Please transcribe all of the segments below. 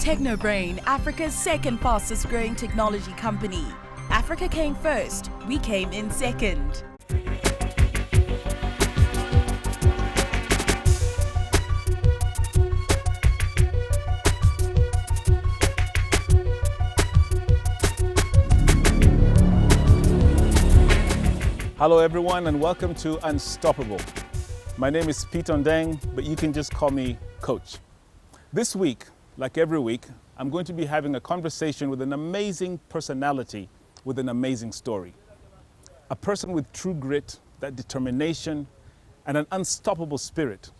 Technobrain, Africa's second fastest growing technology company. Africa came first, we came in second. Hello everyone and welcome to Unstoppable. My name is Pete Ondeng, but you can just call me Coach. This week, like every week, I'm going to be having a conversation with an amazing personality with an amazing story. A person with true grit, that determination, and an unstoppable spirit.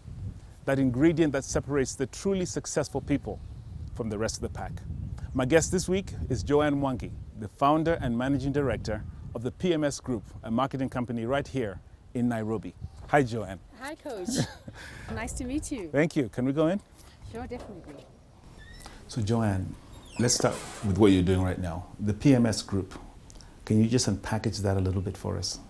That ingredient that separates the truly successful people from the rest of the pack. My guest this week is Joanne Mwangi, the founder and managing director of the PMS Group, a marketing company right here in Nairobi. Hi, Joanne. Hi, Coach. Nice to meet you. Thank you. Can we go in? Sure, definitely. So, Joanne, let's start with what you're doing right now. The PMS Group. Can you just unpackage that a little bit for us?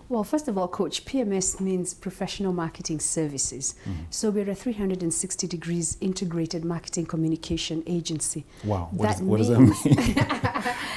Well, first of all, Coach, PMS means Professional Marketing Services. So we're a 360 degrees integrated marketing communication agency. Wow, what does that mean?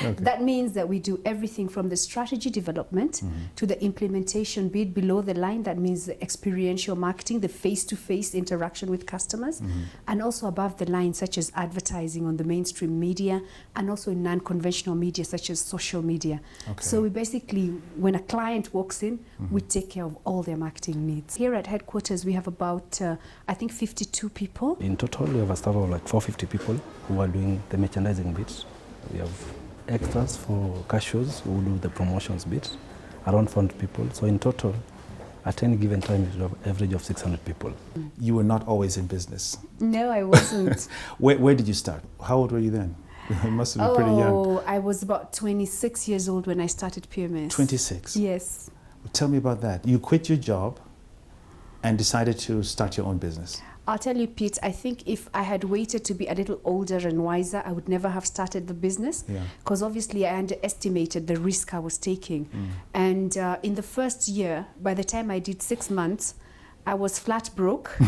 Okay. That means that we do everything from the strategy development to the implementation, be it below the line. That means the experiential marketing, the face-to-face interaction with customers, and also above the line, such as advertising on the mainstream media, and also in non-conventional media, such as social media. Okay. So we basically, when a client walks in, we take care of all their marketing needs. Here at headquarters, we have about, I think, 52 people. In total, we have a staff of like 450 people who are doing the merchandising bits. We have extras for cash shows who do the promotions bit, around 400 people. So in total, at any given time, you have an average of 600 people. You were not always in business. No, I wasn't. Where did you start? How old were you then? You must have been pretty young. Oh, I was about 26 years old when I started PMS. 26? Yes. Tell me about that. You quit your job and decided to start your own business. I'll tell you, Pete, I think if I had waited to be a little older and wiser, I would never have started the business. Because obviously I underestimated the risk I was taking. And in the first year, by the time I did 6 months, I was flat broke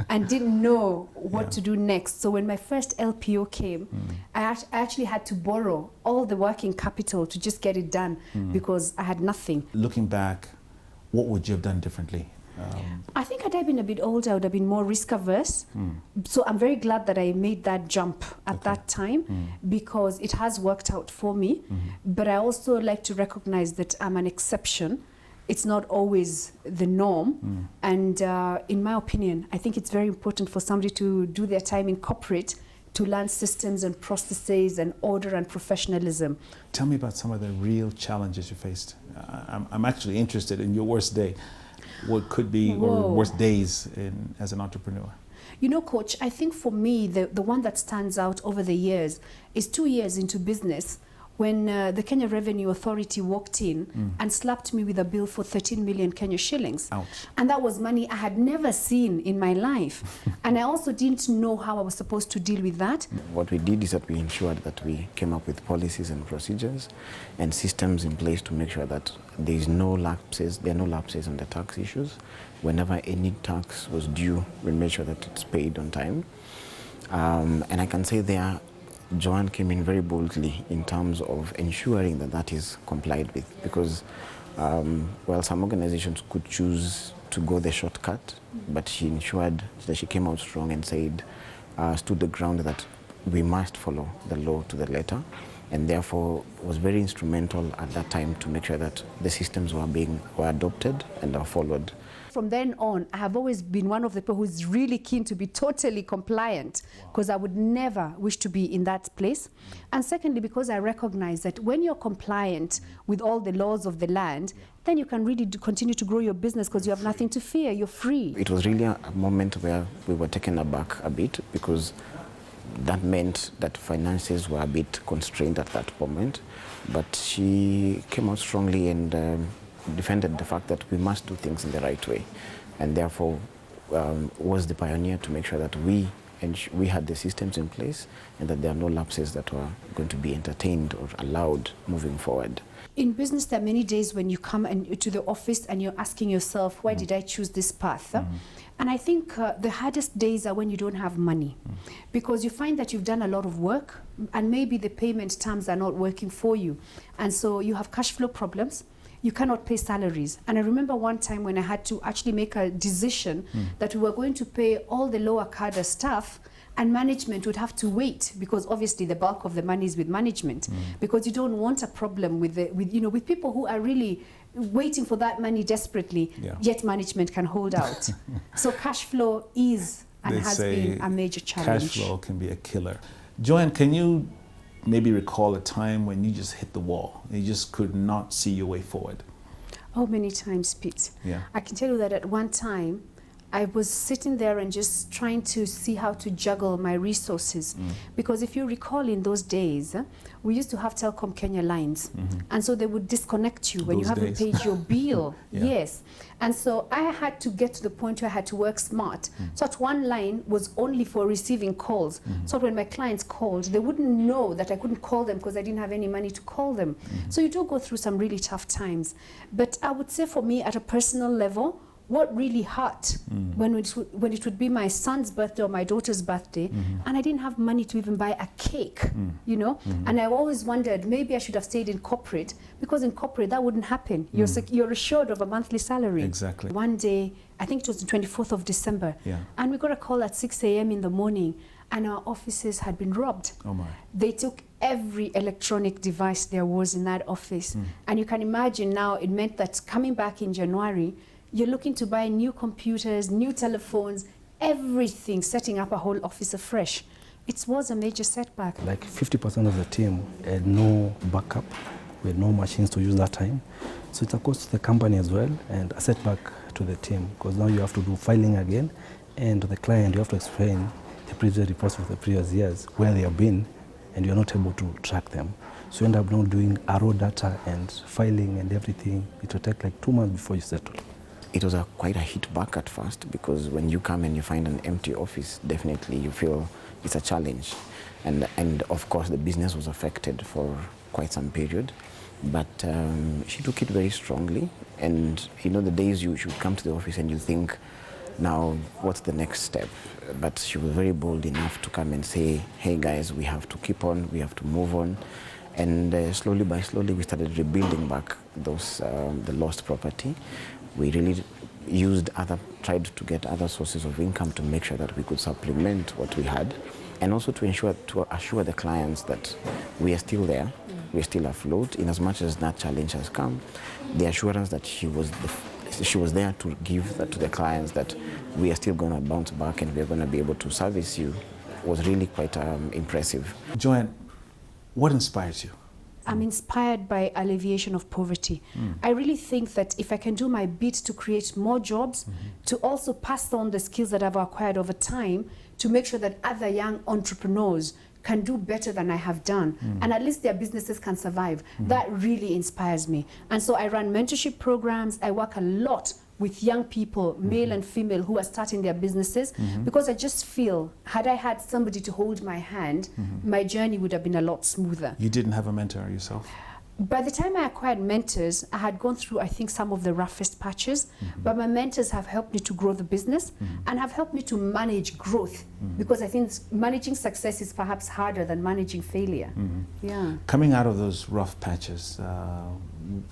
and didn't know what to do next. So when my first LPO came, I actually had to borrow all the working capital to just get it done because I had nothing. Looking back, what would you have done differently? I think had I been a bit older, I would have been more risk averse. So I'm very glad that I made that jump at that time because it has worked out for me. But I also like to recognize that I'm an exception. It's not always the norm. And in my opinion, I think it's very important for somebody to do their time in corporate to learn systems and processes and order and professionalism. Tell me about some of the real challenges you faced. I'm actually interested in your worst day. What could be or worst days as an entrepreneur? You know, Coach, I think for me, the one that stands out over the years is 2 years into business when the Kenya Revenue Authority walked in and slapped me with a bill for 13 million Kenya shillings. Ouch. And that was money I had never seen in my life. And I also didn't know how I was supposed to deal with that. What we did is that we ensured that we came up with policies and procedures and systems in place to make sure that there are no lapses on the tax issues. Whenever any tax was due, we made sure that it's paid on time. And I can say there, Joanne came in very boldly in terms of ensuring that that is complied with because, well, some organizations could choose to go the shortcut, but she ensured that she came out strong and said, stood the ground that we must follow the law to the letter, and therefore was very instrumental at that time to make sure that the systems were adopted and are followed. From then on, I have always been one of the people who's really keen to be totally compliant because I would never wish to be in that place. And secondly, because I recognize that when you're compliant with all the laws of the land, then you can really continue to grow your business because you have nothing to fear, you're free. It was really a moment where we were taken aback a bit because that meant that finances were a bit constrained at that moment. But she came out strongly and defended the fact that we must do things in the right way, and therefore was the pioneer to make sure that we we had the systems in place, and that there are no lapses that were going to be entertained or allowed moving forward. In business, there are many days when you come to the office and you're asking yourself, why did I choose this path? And I think the hardest days are when you don't have money, because you find that you've done a lot of work and maybe the payment terms are not working for you. And so you have cash flow problems. You cannot pay salaries. And I remember one time when I had to actually make a decision that we were going to pay all the lower cadre staff, and management would have to wait, because obviously the bulk of the money is with management, because you don't want a problem with people who are really waiting for that money desperately, yet management can hold out. So cash flow is and has been a major challenge. Cash flow can be a killer. Joanne, can you maybe recall a time when you just hit the wall and you just could not see your way forward? Oh, many times, Pete. Yeah. I can tell you that at one time, I was sitting there and just trying to see how to juggle my resources. Because if you recall, in those days, we used to have Telecom Kenya lines. And so they would disconnect you when you haven't paid your bill. Yes. And so I had to get to the point where I had to work smart. So at one line was only for receiving calls. So when my clients called, they wouldn't know that I couldn't call them because I didn't have any money to call them. So you do go through some really tough times. But I would say for me, at a personal level, what really hurt when it would be my son's birthday or my daughter's birthday, and I didn't have money to even buy a cake, you know? And I always wondered, maybe I should have stayed in corporate, because in corporate that wouldn't happen. You're assured of a monthly salary. Exactly. One day, I think it was the 24th of December, and we got a call at 6 a.m. in the morning, and our offices had been robbed. Oh my. They took every electronic device there was in that office. And you can imagine now, it meant that coming back in January, you're looking to buy new computers, new telephones, everything, setting up a whole office afresh. It was a major setback. Like 50% of the team had no backup. We had no machines to use that time. So it's a cost to the company as well, and a setback to the team, because now you have to do filing again, and to the client you have to explain the previous reports of the previous years, where they have been, and you're not able to track them. So you end up now doing raw data and filing and everything. It will take like 2 months before you settle. It was quite a hit back at first, because when you come and you find an empty office, definitely you feel it's a challenge. And of course the business was affected for quite some period, but she took it very strongly. And you know, the days you should come to the office and you think, now what's the next step? But she was very bold enough to come and say, hey guys, we have to keep on, we have to move on. And slowly by slowly we started rebuilding back those the lost property. We really tried to get other sources of income to make sure that we could supplement what we had, and also to assure the clients that we are still there, we're still afloat. In as much as that challenge has come, the assurance that she was there to give that to the clients, that we are still going to bounce back and we're going to be able to service you, was really quite impressive. Joanne, what inspires you? I'm inspired by alleviation of poverty. I really think that if I can do my bit to create more jobs, to also pass on the skills that I've acquired over time, to make sure that other young entrepreneurs can do better than I have done, and at least their businesses can survive, that really inspires me. And so I run mentorship programs. I work a lot with young people, male and female, who are starting their businesses, because I just feel, had I had somebody to hold my hand, my journey would have been a lot smoother. You didn't have a mentor yourself? By the time I acquired mentors, I had gone through, I think, some of the roughest patches, but my mentors have helped me to grow the business and have helped me to manage growth, because I think managing success is perhaps harder than managing failure. Yeah. Coming out of those rough patches,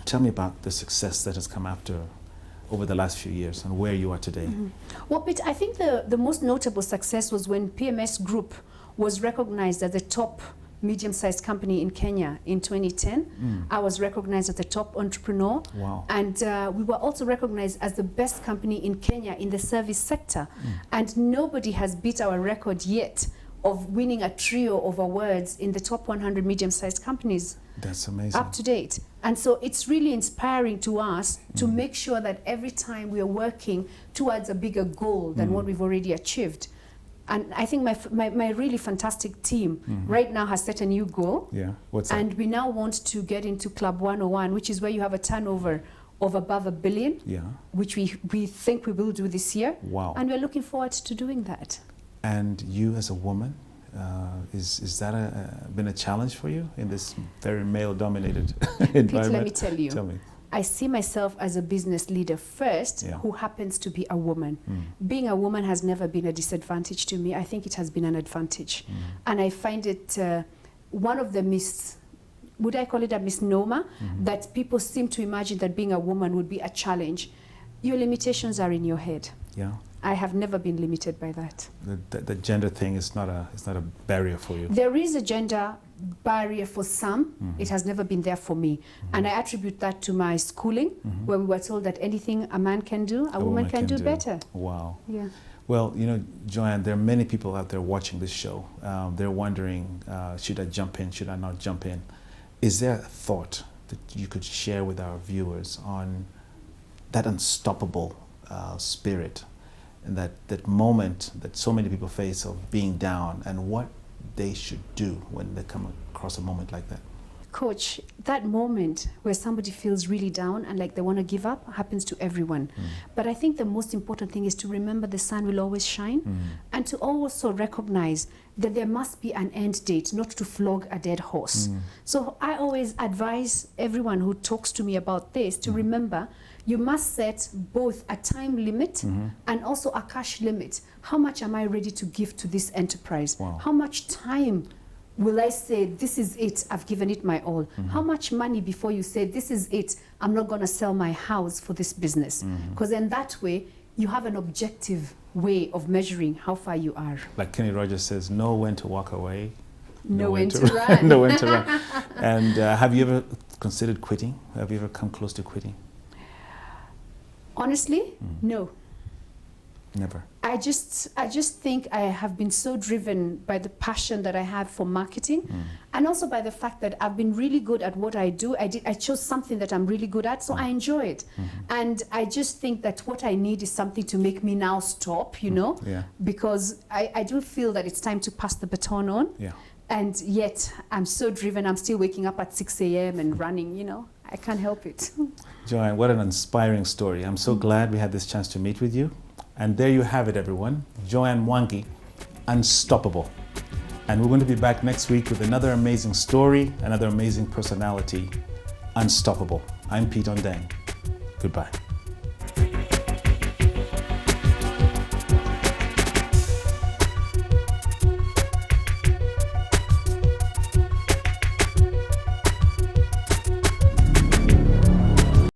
tell me about the success that has come over the last few years and where you are today. Well, Pete, I think the most notable success was when PMS Group was recognized as the top medium-sized company in Kenya in 2010. I was recognized as the top entrepreneur. Wow. And we were also recognized as the best company in Kenya in the service sector. And nobody has beat our record yet of winning a trio of awards in the top 100 medium-sized companies. That's amazing. Up to date. And so it's really inspiring to us to make sure that every time we are working towards a bigger goal than what we've already achieved. And I think my really fantastic team right now has set a new goal. Yeah, what's that? And we now want to get into Club 101, which is where you have a turnover of above $1 billion, which we think we will do this year. Wow. And we're looking forward to doing that. And you as a woman, is that been a challenge for you in this very male-dominated environment? Pete, let me tell you. Tell me. I see myself as a business leader first, Yeah. who happens to be a woman. Being a woman has never been a disadvantage to me. I think it has been an advantage. And I find it one of the would I call it a misnomer, that people seem to imagine that being a woman would be a challenge. Your limitations are in your head. Yeah. I have never been limited by that. The gender thing is not a barrier for you. There is a gender barrier for some. It has never been there for me. And I attribute that to my schooling, where we were told that anything a man can do, a woman can do better. Wow. Yeah. Well, you know, Joanne, there are many people out there watching this show. They're wondering, should I jump in, should I not jump in? Is there a thought that you could share with our viewers on that unstoppable spirit, and that moment that so many people face of being down, and what they should do when they come across a moment like that? Coach, that moment where somebody feels really down and like they want to give up happens to everyone. But I think the most important thing is to remember the sun will always shine, and to also recognize that there must be an end date, not to flog a dead horse. So I always advise everyone who talks to me about this to remember you must set both a time limit and also a cash limit. How much am I ready to give to this enterprise? Wow. How much time will I say, this is it, I've given it my all? How much money before you say, this is it, I'm not going to sell my house for this business? Because in that way, you have an objective way of measuring how far you are. Like Kenny Rogers says, know when to walk away. Know when to run. Know when to run. And have you ever considered quitting? Have you ever come close to quitting? Honestly, no. Never. I just think I have been so driven by the passion that I have for marketing, and also by the fact that I've been really good at what I do. I chose something that I'm really good at, so I enjoy it. And I just think that what I need is something to make me now stop, you know, Yeah. because I do feel that it's time to pass the baton on. Yeah. And yet I'm so driven. I'm still waking up at 6 a.m. and running, you know. I can't help it. Joanne, what an inspiring story. I'm so glad we had this chance to meet with you. And there you have it, everyone. Joanne Mwangi, unstoppable. And we're going to be back next week with another amazing story, another amazing personality, unstoppable. I'm Pete Ondeng. Goodbye.